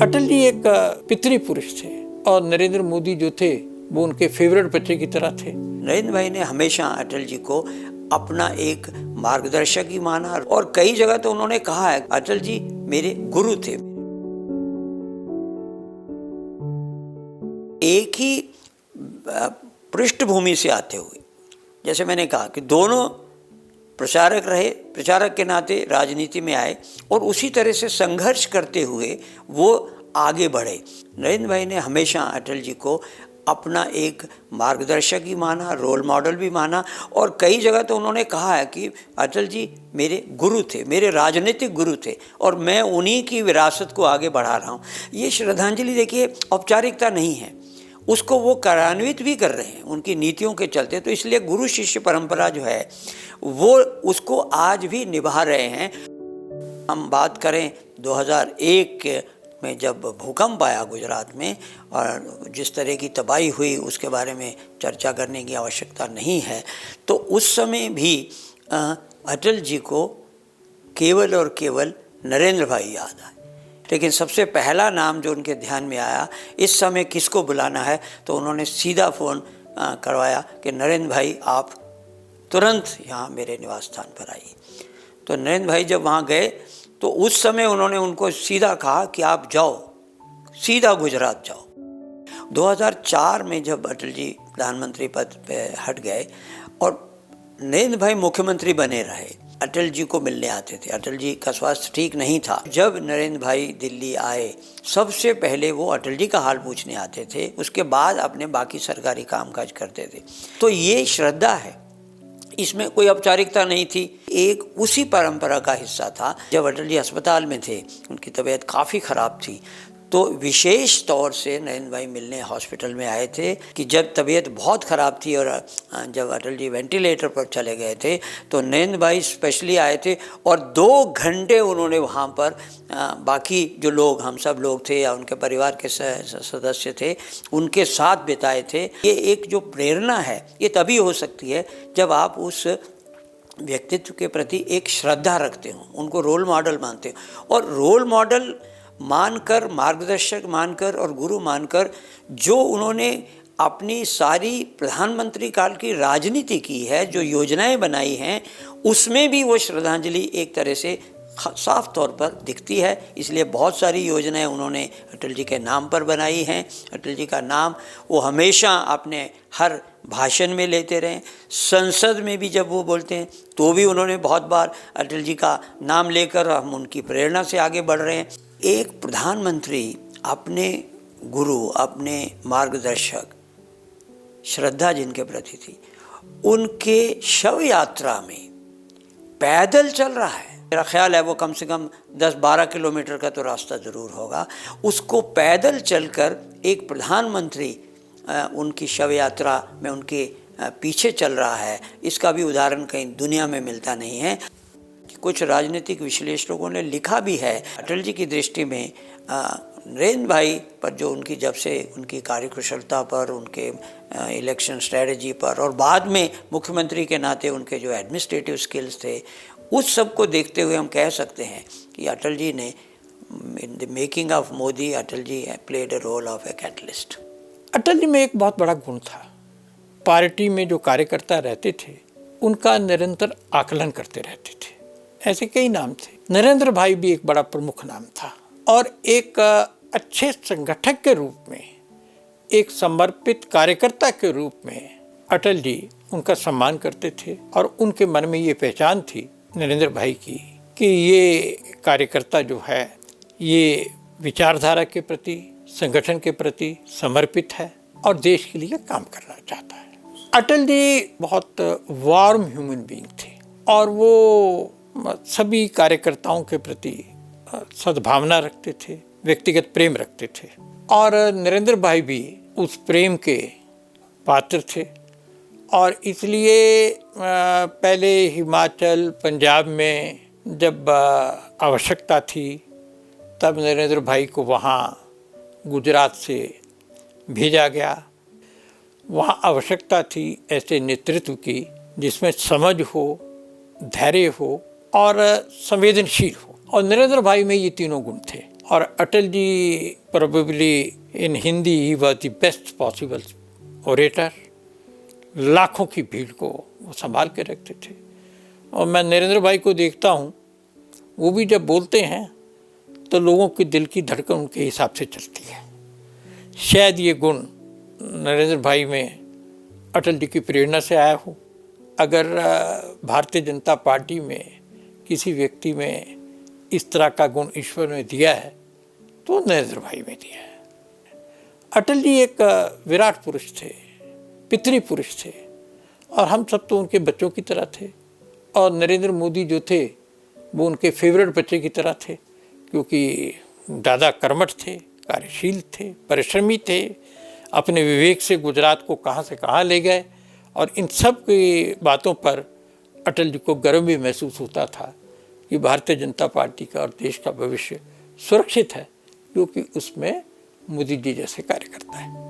अटल जी एक पितृ पुरुष थे और नरेंद्र मोदी जो थे वो उनके फेवरेट बच्चे की तरह थे। नरेंद्र भाई ने हमेशा अटल जी को अपना एक मार्गदर्शक ही माना और कई जगह तो उन्होंने कहा है अटल जी मेरे गुरु थे। एक ही पृष्ठभूमि से आते हुए, जैसे मैंने कहा कि दोनों प्रचारक रहे, प्रचारक के नाते राजनीति में आए और उसी तरह से संघर्ष करते हुए वो आगे बढ़े। नरेंद्र भाई ने हमेशा अटल जी को अपना एक मार्गदर्शक ही माना, रोल मॉडल भी माना और कई जगह तो उन्होंने कहा है कि अटल जी मेरे गुरु थे, मेरे राजनीतिक गुरु थे और मैं उन्हीं की विरासत को आगे बढ़ा रहा हूँ। ये श्रद्धांजलि देखिए औपचारिकता नहीं है, उसको वो कार्यान्वित भी कर रहे हैं उनकी नीतियों के चलते। तो इसलिए गुरु शिष्य परंपरा जो है वो उसको आज भी निभा रहे हैं। हम बात करें 2001 में जब भूकंप आया गुजरात में और जिस तरह की तबाही हुई उसके बारे में चर्चा करने की आवश्यकता नहीं है। तो उस समय भी अटल जी को केवल और केवल नरेंद्र भाई याद आए, लेकिन सबसे पहला नाम जो उनके ध्यान में आया इस समय किसको बुलाना है, तो उन्होंने सीधा फ़ोन करवाया कि नरेंद्र भाई आप तुरंत यहाँ मेरे निवास स्थान पर आइए। तो नरेंद्र भाई जब वहाँ गए तो उस समय उन्होंने उनको सीधा कहा कि आप जाओ, सीधा गुजरात जाओ। 2004 में जब अटल जी प्रधानमंत्री पद पे हट गए और नरेंद्र भाई मुख्यमंत्री बने रहे, अटल जी को मिलने आते थे। अटल जी का स्वास्थ्य ठीक नहीं था। जब नरेंद्र भाई दिल्ली आए सबसे पहले वो अटल जी का हाल पूछने आते थे, उसके बाद अपने बाकी सरकारी कामकाज करते थे। तो ये श्रद्धा है, इसमें कोई औपचारिकता नहीं थी, एक उसी परंपरा का हिस्सा था। जब अटल जी अस्पताल में थे, उनकी तबीयत काफ़ी ख़राब थी, तो विशेष तौर से नरेंद्र भाई मिलने हॉस्पिटल में आए थे कि जब तबीयत बहुत ख़राब थी और जब अटल जी वेंटिलेटर पर चले गए थे तो नरेंद्र भाई स्पेशली आए थे और 2 घंटे उन्होंने वहाँ पर बाकी जो लोग हम सब लोग थे या उनके परिवार के सदस्य थे उनके साथ बिताए थे। ये एक जो प्रेरणा है ये तभी हो सकती है जब आप उस व्यक्तित्व के प्रति एक श्रद्धा रखते हो, उनको रोल मॉडल मानते हो और रोल मॉडल मानकर, मार्गदर्शक मानकर और गुरु मानकर जो उन्होंने अपनी सारी प्रधानमंत्री काल की राजनीति की है, जो योजनाएं बनाई हैं, उसमें भी वो श्रद्धांजलि एक तरह से साफ तौर पर दिखती है। इसलिए बहुत सारी योजनाएं उन्होंने अटल जी के नाम पर बनाई हैं। अटल जी का नाम वो हमेशा अपने हर भाषण में लेते रहे, संसद में भी जब वो बोलते हैं तो भी उन्होंने बहुत बार अटल जी का नाम लेकर हम उनकी प्रेरणा से आगे बढ़ रहे हैं। एक प्रधानमंत्री अपने गुरु, अपने मार्गदर्शक, श्रद्धा जिनके प्रति थी, उनके शव यात्रा में पैदल चल रहा है। मेरा ख्याल है वो कम से कम 10-12 किलोमीटर का तो रास्ता ज़रूर होगा। उसको पैदल चलकर एक प्रधानमंत्री उनकी शव यात्रा में उनके पीछे चल रहा है, इसका भी उदाहरण कहीं दुनिया में मिलता नहीं है। कुछ राजनीतिक विश्लेषकों ने लिखा भी है अटल जी की दृष्टि में नरेंद्र भाई पर जो उनकी जब से उनकी कार्यकुशलता पर, उनके इलेक्शन स्ट्रेटजी पर और बाद में मुख्यमंत्री के नाते उनके जो एडमिनिस्ट्रेटिव स्किल्स थे, उस सब को देखते हुए हम कह सकते हैं कि अटल जी ने in the making of Modi, Atal ji played a role of a catalyst. Atal ji में एक बहुत बड़ा गुण था, पार्टी में जो कार्यकर्ता रहते थे उनका निरंतर आकलन करते रहते थे। ऐसे कई नाम थे, नरेंद्र भाई भी एक बड़ा प्रमुख नाम था और एक अच्छे संगठक के रूप में, एक समर्पित कार्यकर्ता के रूप में अटल जी उनका सम्मान करते थे और उनके मन में ये पहचान थी नरेंद्र भाई की कि ये कार्यकर्ता जो है ये विचारधारा के प्रति, संगठन के प्रति समर्पित है और देश के लिए काम करना चाहता है। अटल जी बहुत वार्म ह्यूमन बीइंग थे और वो सभी कार्यकर्ताओं के प्रति सद्भावना रखते थे, व्यक्तिगत प्रेम रखते थे और नरेंद्र भाई भी उस प्रेम के पात्र थे और इसलिए पहले हिमाचल, पंजाब में जब आवश्यकता थी तब नरेंद्र भाई को वहाँ गुजरात से भेजा गया। वहाँ आवश्यकता थी ऐसे नेतृत्व की जिसमें समझ हो, धैर्य हो और संवेदनशील हो, और नरेंद्र भाई में ये तीनों गुण थे और अटल जी प्रोबेबली इन हिंदी ही was the best possible orator. लाखों की भीड़ को वो संभाल के रखते थे। और मैं नरेंद्र भाई को देखता हूँ, वो भी जब बोलते हैं तो लोगों के दिल की धड़कन उनके हिसाब से चलती है। शायद ये गुण नरेंद्र भाई में अटल जी की प्रेरणा से आया हो। अगर भारतीय जनता पार्टी में किसी व्यक्ति में इस तरह का गुण ईश्वर ने दिया है तो नरेंद्र भाई में दिया है। अटल जी एक विराट पुरुष थे, पितृपुरुष थे, और हम सब तो उनके बच्चों की तरह थे। और नरेंद्र मोदी जो थे वो उनके फेवरेट बच्चे की तरह थे, क्योंकि ज़्यादा कर्मठ थे, कार्यशील थे, परिश्रमी थे, अपने विवेक से गुजरात को कहाँ से कहाँ ले गए। और इन सब की बातों पर अटल जी को गर्व भी महसूस होता था कि भारतीय जनता पार्टी का और देश का भविष्य सुरक्षित है, क्योंकि उसमें मोदी जी जैसे कार्यकर्ता है।